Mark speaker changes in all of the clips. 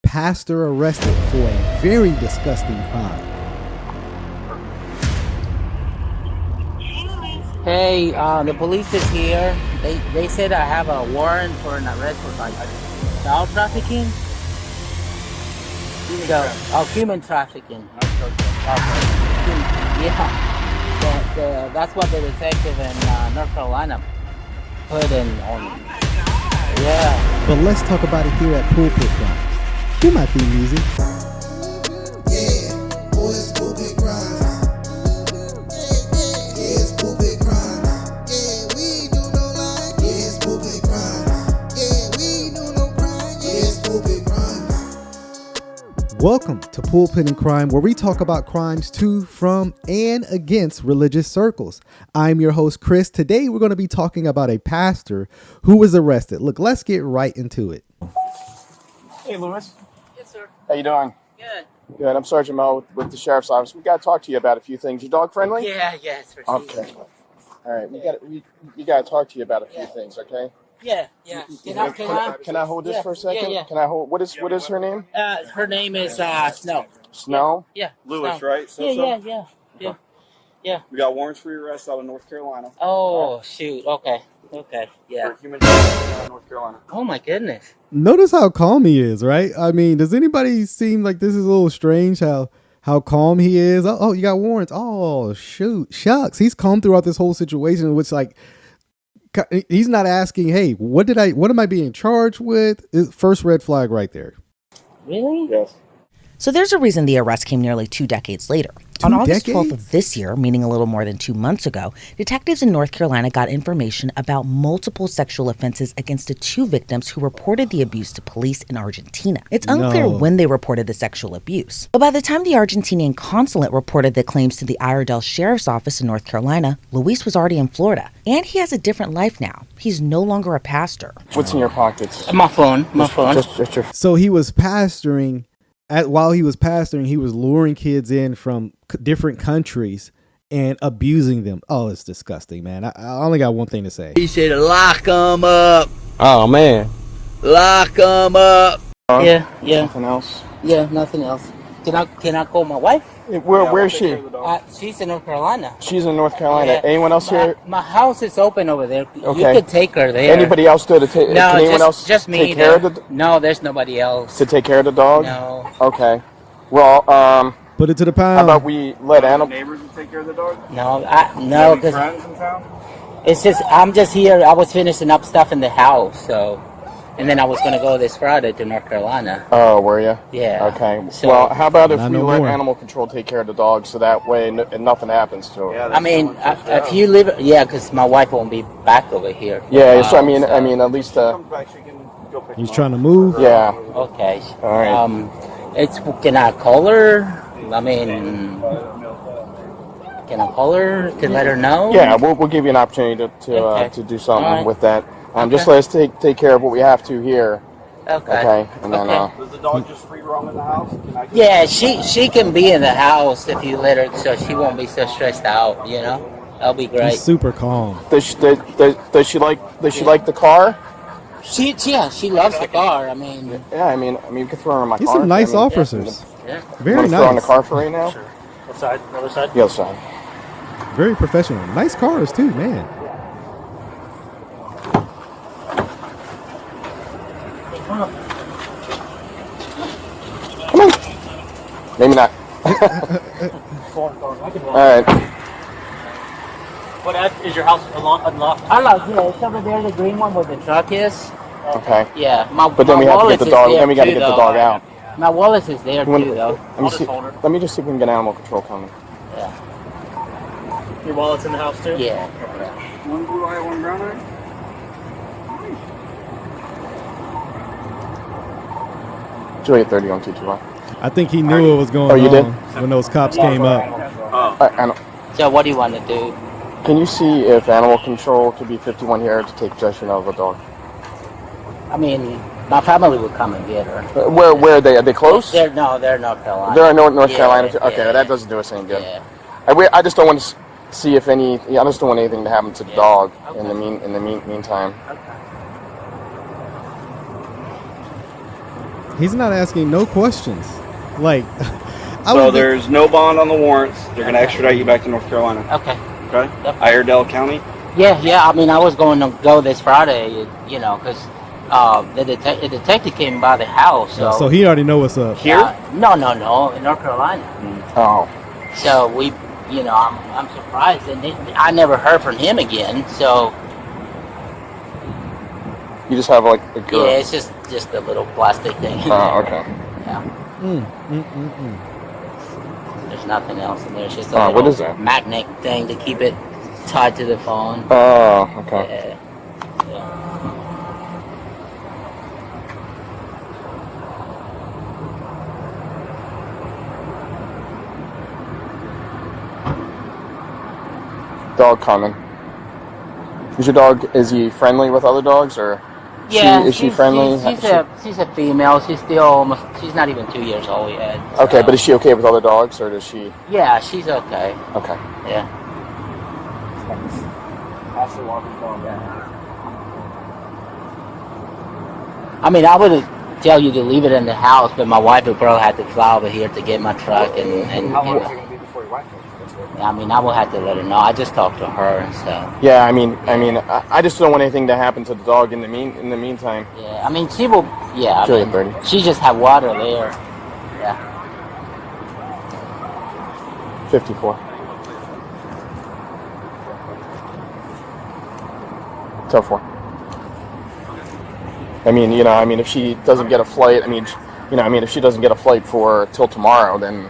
Speaker 1: pastor arrested for a very disgusting crime.
Speaker 2: Hey, the police is here. They said I have a warrant for an arrest for like child trafficking. Human trafficking. Okay. Yeah. That's what the detective in North Carolina put in on. Yeah.
Speaker 1: But let's talk about it here at Pulpit Crimes. Cue my theme music.
Speaker 3: Yeah, boys, Pulpit Crimes. Yeah, it's Pulpit Crimes. Yeah, we do no lying. Yeah, it's Pulpit Crimes. Yeah, we do no crime. Yeah, it's Pulpit Crimes.
Speaker 1: Welcome to Pulpit and Crime, where we talk about crimes to, from, and against religious circles. I'm your host, Chris. Today, we're going to be talking about a pastor who was arrested. Look, let's get right into it.
Speaker 4: Hey, Lewis.
Speaker 2: Yes, sir.
Speaker 4: How you doing?
Speaker 2: Good.
Speaker 4: Good. I'm Sergeant Mo with the Sheriff's Office. We got to talk to you about a few things. You dog friendly?
Speaker 2: Yeah, sir.
Speaker 4: Okay. All right. We got to talk to you about a few things. Okay.
Speaker 2: Yeah.
Speaker 4: Can I hold this for a second?
Speaker 2: Yeah.
Speaker 4: Can I hold? What is her name?
Speaker 2: Her name is Snow.
Speaker 4: Snow.
Speaker 2: Yeah.
Speaker 5: Lewis,
Speaker 2: Snow.
Speaker 5: right?
Speaker 2: Yeah.
Speaker 5: We got warrants for your arrest out of North Carolina.
Speaker 2: Oh, shoot. Okay. Yeah.
Speaker 5: For human trafficking out of North Carolina.
Speaker 2: Oh, my goodness.
Speaker 1: Notice how calm he is, right? I mean, does anybody seem like this is a little strange how calm he is? Oh, you got warrants. Oh, shoot. Shucks. He's calm throughout this whole situation, which like he's not asking, hey, what am I being charged with? First red flag right there.
Speaker 2: Really?
Speaker 4: Yes.
Speaker 6: So there's a reason the arrest came nearly 2 decades later. On August 12th of this year, meaning a little more than 2 months ago, detectives in North Carolina got information about multiple sexual offenses against the 2 victims who reported the abuse to police in Argentina. It's unclear when they reported the sexual abuse. But by the time the Argentinian consulate reported the claims to the Iredell Sheriff's Office in North Carolina, Luis was already in Florida. And he has a different life now. He's no longer a pastor.
Speaker 4: What's in your pockets?
Speaker 2: My phone.
Speaker 4: Just your.
Speaker 1: So he was pastoring. While he was pastoring, he was luring kids in from different countries and abusing them. Oh, it's disgusting, man. I only got one thing to say.
Speaker 7: He said, lock them up.
Speaker 5: Oh man.
Speaker 7: Lock them up.
Speaker 2: Yeah.
Speaker 4: Nothing else.
Speaker 2: Yeah, nothing else. Can I call my wife?
Speaker 4: Where is she?
Speaker 2: She's in North Carolina.
Speaker 4: She's in North Carolina.
Speaker 2: Yeah.
Speaker 4: Anyone else here?
Speaker 2: My house is open over there.
Speaker 4: Okay.
Speaker 2: You could take her there.
Speaker 4: Anybody else do to take?
Speaker 2: No,
Speaker 4: can anyone else
Speaker 2: just me.
Speaker 4: take care of the?
Speaker 2: No, there's nobody else.
Speaker 4: To take care of the dog?
Speaker 2: No.
Speaker 4: Okay. Well,
Speaker 1: Put it to the
Speaker 4: how
Speaker 1: pound.
Speaker 4: about we let animal?
Speaker 5: Neighbors to take care of the dog?
Speaker 2: No,
Speaker 5: Any
Speaker 2: because
Speaker 5: friends in town?
Speaker 2: it's just I'm just here. I was finishing up stuff in the house, so, and then I was gonna go this Friday to North Carolina.
Speaker 4: Oh, were you?
Speaker 2: Yeah.
Speaker 4: Okay.
Speaker 2: So,
Speaker 4: Well, how about if
Speaker 1: Not
Speaker 4: we
Speaker 1: no
Speaker 4: let
Speaker 1: more.
Speaker 4: animal control take care of the dog, so that way nothing happens to her?
Speaker 2: I mean, if you live, because my wife won't be back over here. for a
Speaker 4: Yeah. So I
Speaker 2: while,
Speaker 4: mean, at least.
Speaker 5: Comes back, she can go pick
Speaker 1: He's
Speaker 5: him
Speaker 1: trying
Speaker 5: up.
Speaker 1: to move.
Speaker 4: Yeah.
Speaker 2: Okay.
Speaker 4: All right.
Speaker 2: Can I call her? I mean, can I call her to let her know?
Speaker 4: Yeah. We'll give you an opportunity
Speaker 2: Okay.
Speaker 4: to do something
Speaker 2: All right.
Speaker 4: with that. Just
Speaker 2: Okay.
Speaker 4: let us take care of what we have to here.
Speaker 2: Okay.
Speaker 4: Okay. And then.
Speaker 2: Okay.
Speaker 5: Does the dog just free roam in the house? Can I
Speaker 2: Yeah, she can be in the house if you let her, so she won't be so stressed out. You know, that'll be great.
Speaker 1: He's super calm.
Speaker 4: Does she like the car?
Speaker 2: She loves the car. I mean,
Speaker 4: Yeah. I mean, you can throw her in my
Speaker 1: He's
Speaker 4: car.
Speaker 1: some nice
Speaker 4: I mean,
Speaker 1: officers.
Speaker 2: yeah.
Speaker 1: Very
Speaker 4: Want to throw her in the
Speaker 1: nice.
Speaker 4: car for right now?
Speaker 5: Sure. What side? The other side?
Speaker 4: The other side.
Speaker 1: Very professional. Nice cars too, man.
Speaker 4: Come on. Maybe not. All right.
Speaker 8: What is your house unlocked?
Speaker 2: I like it's over there, the green one where the truck is.
Speaker 4: Okay.
Speaker 2: Yeah,
Speaker 4: But then we have to get the dog. Then we got to get the dog out.
Speaker 2: My Wallace is there
Speaker 4: When-
Speaker 2: too, though.
Speaker 4: Let me just see if we can get animal control coming.
Speaker 8: Your wallet's in the house too?
Speaker 2: Yeah.
Speaker 5: One blue eye, one brown eye?
Speaker 4: 2830 on 221.
Speaker 1: I think he knew what was going
Speaker 4: Oh, you did?
Speaker 1: on when those cops came up.
Speaker 2: So what do you want to do?
Speaker 4: Can you see if animal control could be 51 here to take possession of a dog?
Speaker 2: I mean, my family would come and get her.
Speaker 4: Where are they? Are they close?
Speaker 2: They're North Carolina.
Speaker 4: They're in North
Speaker 2: Yeah,
Speaker 4: Carolina too? Okay,
Speaker 2: yeah.
Speaker 4: well, that doesn't do us any good.
Speaker 2: Yeah.
Speaker 4: I just don't want to see if any. I just don't want anything to happen to the dog in the meantime.
Speaker 1: He's not asking no questions. Like,
Speaker 5: So there's no bond on the warrants. They're going to extradite you back to North Carolina.
Speaker 2: Okay.
Speaker 5: Okay?
Speaker 2: Yep.
Speaker 5: Iredell County?
Speaker 2: Yeah. I mean, I was going to go this Friday, because the detective came by the house.
Speaker 1: So he already know what's up.
Speaker 5: Here?
Speaker 2: No, in North Carolina.
Speaker 4: Oh.
Speaker 2: So we, I'm surprised, and I never heard from him again. So
Speaker 4: You just have like a girl.
Speaker 2: yeah, it's just a little plastic thing.
Speaker 4: Oh, okay.
Speaker 2: Yeah. There's nothing else in there. It's just a
Speaker 4: what
Speaker 2: little
Speaker 4: is that?
Speaker 2: magnet thing to keep it tied to the phone.
Speaker 4: Oh, okay.
Speaker 2: Yeah.
Speaker 4: Dog coming. Is he friendly with other dogs, or
Speaker 2: Yeah,
Speaker 4: is she friendly?
Speaker 2: She's a female. She's not even 2 years old yet. So.
Speaker 4: Okay, but is she okay with other dogs, or does she?
Speaker 2: Yeah, she's okay.
Speaker 4: Okay.
Speaker 2: Yeah.
Speaker 5: Also walk his dog down.
Speaker 2: I mean, I would tell you to leave it in the house, but my wife would probably have to fly over here to get my truck and
Speaker 5: How long is it going to be before your wife comes?
Speaker 2: I mean, I will have to let her know. I just talked to her, so.
Speaker 4: Yeah, I mean, I just don't want anything to happen to the dog in the meantime.
Speaker 2: Yeah, I mean, she will. Yeah,
Speaker 4: She'll get 30.
Speaker 2: She just had water there. Yeah.
Speaker 4: 54. Till 4. I mean, if she doesn't get a flight, if she doesn't get a flight till tomorrow, then.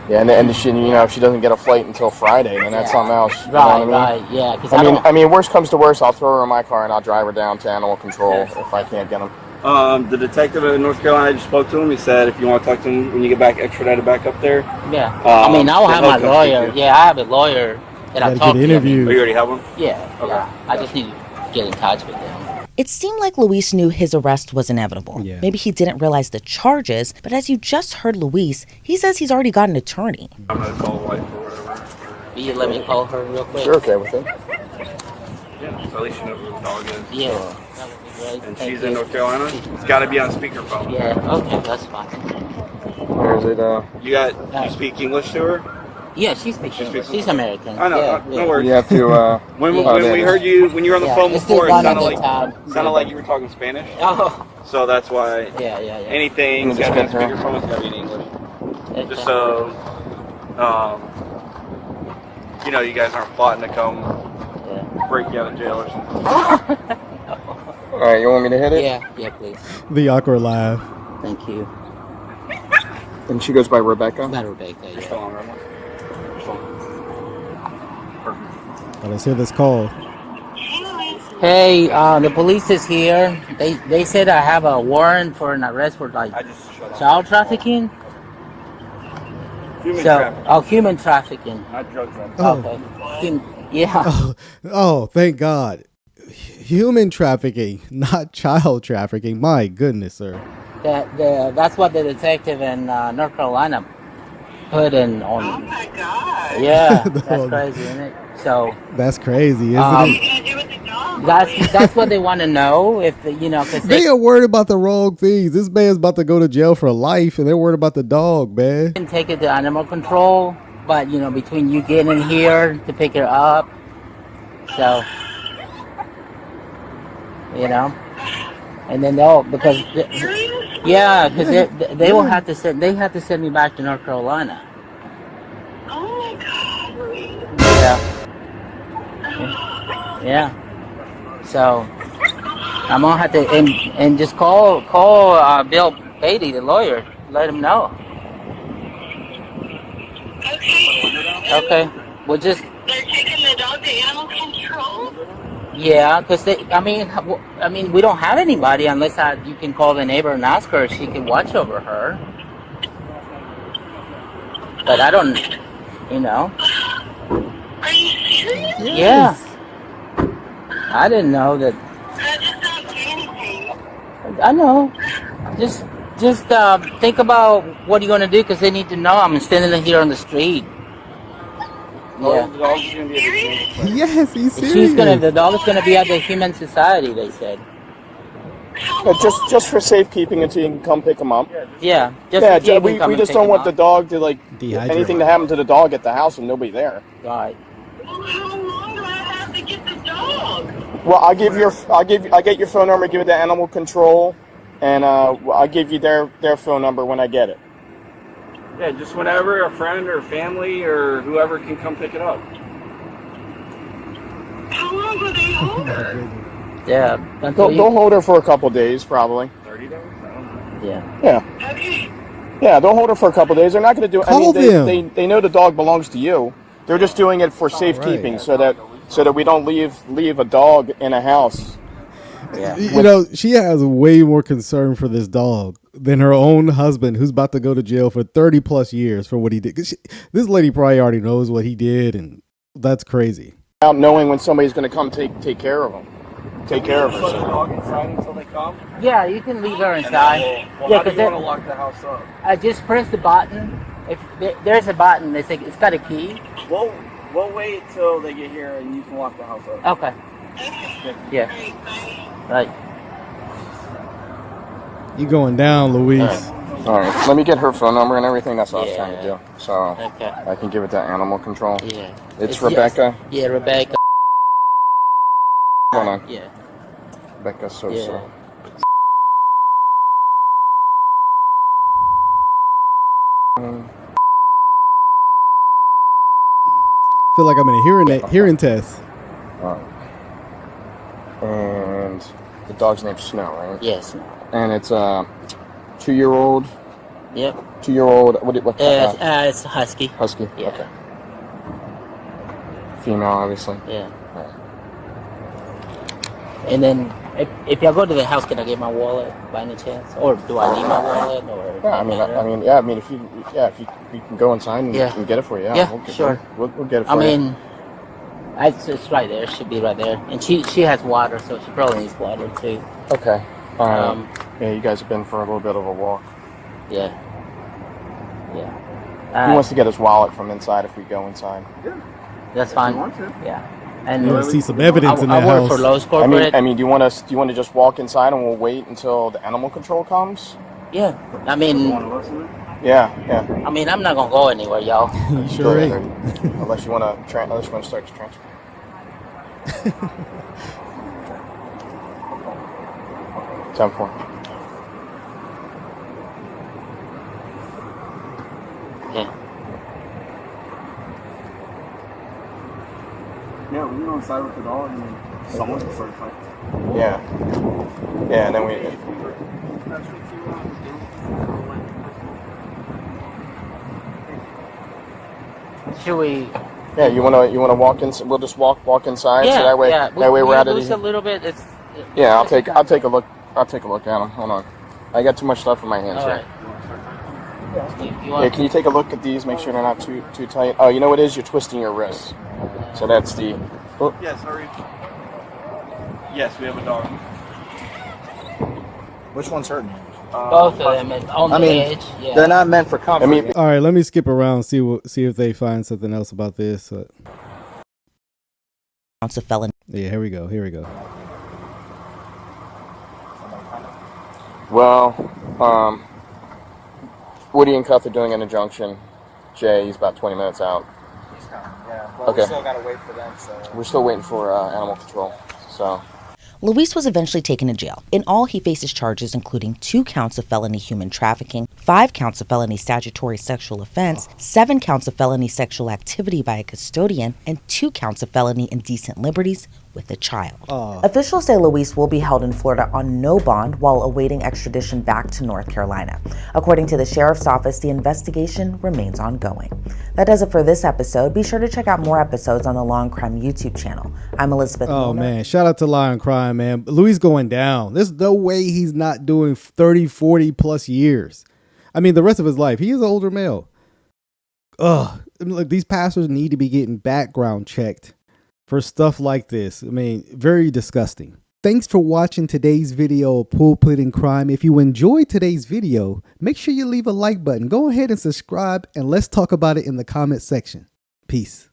Speaker 4: Yeah, and she, if she doesn't get a flight until Friday, then that's something else. You know what I mean?
Speaker 2: Right, yeah. Cause
Speaker 4: I mean, worst comes to worst, I'll throw her in my car and I'll drive her down to animal control if I can't get them.
Speaker 5: The detective in North Carolina, I just spoke to him. He said if you want to talk to him when you get back, extradited back up there.
Speaker 2: Yeah. I mean, I will have my lawyer. Yeah, I have a lawyer that I talked to.
Speaker 1: Interview.
Speaker 5: Oh, you already have one?
Speaker 2: Yeah.
Speaker 5: Okay.
Speaker 2: Yeah. I just need to get in touch with him.
Speaker 6: It seemed like Luis knew his arrest was inevitable.
Speaker 1: Yeah.
Speaker 6: Maybe he didn't realize the charges, but as you just heard Luis, he says he's already got an attorney.
Speaker 5: I'm going to call the wife or whatever.
Speaker 2: Will you let me call her real quick?
Speaker 4: You're okay with it?
Speaker 5: Yeah, so at least you know who the dog is.
Speaker 2: Yeah. That would be great.
Speaker 5: And
Speaker 2: Thank
Speaker 5: she's
Speaker 2: you.
Speaker 5: in North Carolina? It's got to be on speakerphone.
Speaker 2: Yeah, okay, that's fine.
Speaker 4: Or is it,
Speaker 5: You speak English to her?
Speaker 2: Yeah, she speaks English. She's American.
Speaker 5: I know,
Speaker 2: Yeah,
Speaker 5: no worries.
Speaker 4: you have to,
Speaker 5: When we heard you, when you were on the phone
Speaker 2: it's
Speaker 5: before, it
Speaker 2: one
Speaker 5: sounded
Speaker 2: at a time.
Speaker 5: like you were talking Spanish.
Speaker 2: Oh,
Speaker 5: So that's why
Speaker 2: yeah.
Speaker 5: anything's got to be on speakerphone, it's got to be in English.
Speaker 2: Okay.
Speaker 5: Just so, you guys aren't plotting to come break you out of jail or something.
Speaker 4: all right, you want me to hit it?
Speaker 2: Yeah, please.
Speaker 1: The awkward laugh.
Speaker 2: Thank you.
Speaker 4: And she goes by Rebecca?
Speaker 2: Not Rebecca, yeah.
Speaker 5: Still on, right?
Speaker 1: Let's hear this call.
Speaker 2: Hey, the police is here. They said I have a warrant for an arrest for
Speaker 5: I just shut off.
Speaker 2: child trafficking.
Speaker 5: Human trafficking,
Speaker 2: Human trafficking.
Speaker 5: not drug trafficking.
Speaker 1: Oh.
Speaker 2: Okay. Yeah.
Speaker 1: Oh, thank God. Human trafficking, not child trafficking. My goodness, sir.
Speaker 2: That's what the detective in North Carolina put in on.
Speaker 9: Oh my God.
Speaker 2: Yeah, that's crazy, isn't it? So
Speaker 1: That's crazy, isn't
Speaker 2: Um,
Speaker 1: it?
Speaker 9: What are you gonna do with the dog?
Speaker 2: that's what they want to know. If because
Speaker 1: They are worried about the wrong things. This man's about to go to jail for life, and they're worried about the dog, man.
Speaker 2: can take it to animal control, but between you getting here to pick her up, so and then because they will have to send me back to North Carolina.
Speaker 9: Oh my God.
Speaker 2: Yeah. So I'm gonna have to and just call Bill Beatty, the lawyer, let him know.
Speaker 9: Okay.
Speaker 2: Okay. We'll just.
Speaker 9: They're taking the dog to animal control?
Speaker 2: Yeah, because I mean, we don't have anybody unless you can call the neighbor and ask her if she can watch over her. But I don't,
Speaker 9: Are you serious?
Speaker 2: Yeah. I didn't know that.
Speaker 9: That just don't do anything.
Speaker 2: I know. Just think about what you're gonna do because they need to know I'm standing here on the street. Yeah.
Speaker 5: The dog's going to be
Speaker 9: Serious?
Speaker 1: Yes, he's serious.
Speaker 2: The dog is gonna be at the Human Society, they said.
Speaker 4: Just for safekeeping until you can come pick him up.
Speaker 2: Yeah.
Speaker 4: We just don't want the dog to anything to happen to the dog at the house and nobody there.
Speaker 2: Right.
Speaker 9: Well, how long do I have to get the dog?
Speaker 4: Well, I get your phone number, give it to animal control, and I'll give you their phone number when I get it.
Speaker 5: Yeah, just whenever a friend or family or whoever can come pick it up.
Speaker 9: How long will they hold her?
Speaker 2: Yeah.
Speaker 4: They'll hold her for a couple days, probably.
Speaker 5: 30 days?
Speaker 2: Yeah.
Speaker 4: Yeah.
Speaker 9: Okay.
Speaker 4: Yeah, they'll hold her for a couple days. They're not going to do.
Speaker 1: Call them.
Speaker 4: They know the dog belongs to you. They're just doing it for safekeeping,
Speaker 1: right.
Speaker 4: so that we don't leave a dog in a house.
Speaker 2: Yeah.
Speaker 1: You know, she has way more concern for this dog than her own husband, who's about to go to jail for 30 plus years for what he did. 'Cause this lady probably already knows what he did, and that's crazy.
Speaker 4: Without knowing when somebody's going to come take care of them, take care of her.
Speaker 5: Put the dog inside until they come?
Speaker 2: Yeah, you can leave her inside.
Speaker 5: Well,
Speaker 2: Yeah,
Speaker 5: how do you
Speaker 2: because
Speaker 5: want to lock the house up?
Speaker 2: I just press the button. If there's a button, it's got a key.
Speaker 5: We'll wait till they get here and you can lock the house up.
Speaker 2: Okay. Yeah. Right.
Speaker 1: You going down, Luis.
Speaker 4: All right, let me get her phone number and everything. That's what I was trying to do. So
Speaker 2: Okay.
Speaker 4: I can give it to animal control.
Speaker 2: Yeah.
Speaker 4: It's Rebecca.
Speaker 2: Yeah, Rebecca.
Speaker 4: Hold on.
Speaker 2: Yeah.
Speaker 4: Rebecca Sosa.
Speaker 2: Yeah.
Speaker 1: Feel like I'm in a hearing test.
Speaker 4: All right. And the dog's name's Snow, right?
Speaker 2: Yes.
Speaker 4: And it's a 2-year-old.
Speaker 2: Yep.
Speaker 4: 2-year-old. What
Speaker 2: It's a husky.
Speaker 4: Husky.
Speaker 2: Yeah.
Speaker 4: Okay. Female, obviously.
Speaker 2: Yeah.
Speaker 4: Right.
Speaker 2: And then if y'all go to the house, can I get my wallet by any chance, or do I need my wallet? Or
Speaker 4: Yeah, I mean, if you can go inside and get it for you.
Speaker 2: Yeah,
Speaker 4: we'll get,
Speaker 2: sure.
Speaker 4: We'll get it for
Speaker 2: I
Speaker 4: you.
Speaker 2: mean, it's right there. It should be right there. And she has water, so she probably needs water too.
Speaker 4: Okay. Yeah, you guys have been for a little bit of a walk.
Speaker 2: Yeah. Yeah.
Speaker 4: He wants to get his wallet from inside if we go inside.
Speaker 5: Yeah.
Speaker 2: That's fine.
Speaker 5: You want to?
Speaker 2: Yeah.
Speaker 1: You
Speaker 2: And
Speaker 1: want to see some evidence in
Speaker 2: I
Speaker 1: that
Speaker 2: work
Speaker 1: house.
Speaker 2: for Lowe's Corporate.
Speaker 4: I mean, do you want to just walk inside and we'll wait until the animal control comes?
Speaker 2: Yeah. I mean,
Speaker 4: Yeah.
Speaker 2: I'm not gonna go anywhere, y'all.
Speaker 1: You sure ain't.
Speaker 4: Unless you want to start the transfer. 10-4.
Speaker 2: Yeah.
Speaker 5: Yeah, we go inside with the dog and then someone can start fighting.
Speaker 4: Yeah, and then we.
Speaker 2: Should we?
Speaker 4: Yeah, you wanna walk in? We'll just walk inside.
Speaker 2: Yeah.
Speaker 4: So that way,
Speaker 2: yeah.
Speaker 4: we're out of
Speaker 2: Lose a
Speaker 4: here.
Speaker 2: little bit.
Speaker 4: Yeah, I'll take a look. I'll take a look at them. Hold on, I got too much stuff in my hands
Speaker 2: All
Speaker 4: here.
Speaker 2: right. You
Speaker 4: Yeah,
Speaker 2: want?
Speaker 4: can you take a look at these? Make sure they're not too tight. Oh, you know what it is? You're twisting your wrists. So that's the. Oh,
Speaker 5: Yes, hurry. Yes, we have a dog.
Speaker 10: Which one's hurting?
Speaker 2: Both of them on the edge. Yeah.
Speaker 10: They're not meant for comfort.
Speaker 4: I mean,
Speaker 1: All right, let me skip around, see if they find something else about this.
Speaker 6: Ounce of felony.
Speaker 1: Yeah, here we go.
Speaker 4: well, Woody and Cuff are doing an injunction. Jay, he's about 20 minutes out.
Speaker 10: He's coming. Yeah. Well,
Speaker 4: Okay.
Speaker 10: we still gotta wait for them. So
Speaker 4: We're still waiting for animal control. So.
Speaker 6: Luis was eventually taken to jail. In all, he faces charges including 2 counts of felony human trafficking, 5 counts of felony statutory sexual offense, 7 counts of felony sexual activity by a custodian, and 2 counts of felony indecent liberties with a child. Officials say Luis will be held in Florida on no bond while awaiting extradition back to North Carolina. According to the sheriff's office, the investigation remains ongoing. That does it for this episode. Be sure to check out more episodes on the Law and Crime YouTube channel. I'm Elizabeth
Speaker 1: Oh
Speaker 6: Milner.
Speaker 1: man, shout out to Law and Crime, man. Luis going down. There's no way he's not doing 30, 40 plus years. I mean, the rest of his life. He is an older male. Ugh. I mean, like, these pastors need to be getting background checked for stuff like this. I mean, very disgusting. Thanks for watching today's video of Pulpit and Crime. If you enjoyed today's video, make sure you leave a like button. Go ahead and subscribe, and let's talk about it in the comment section. Peace.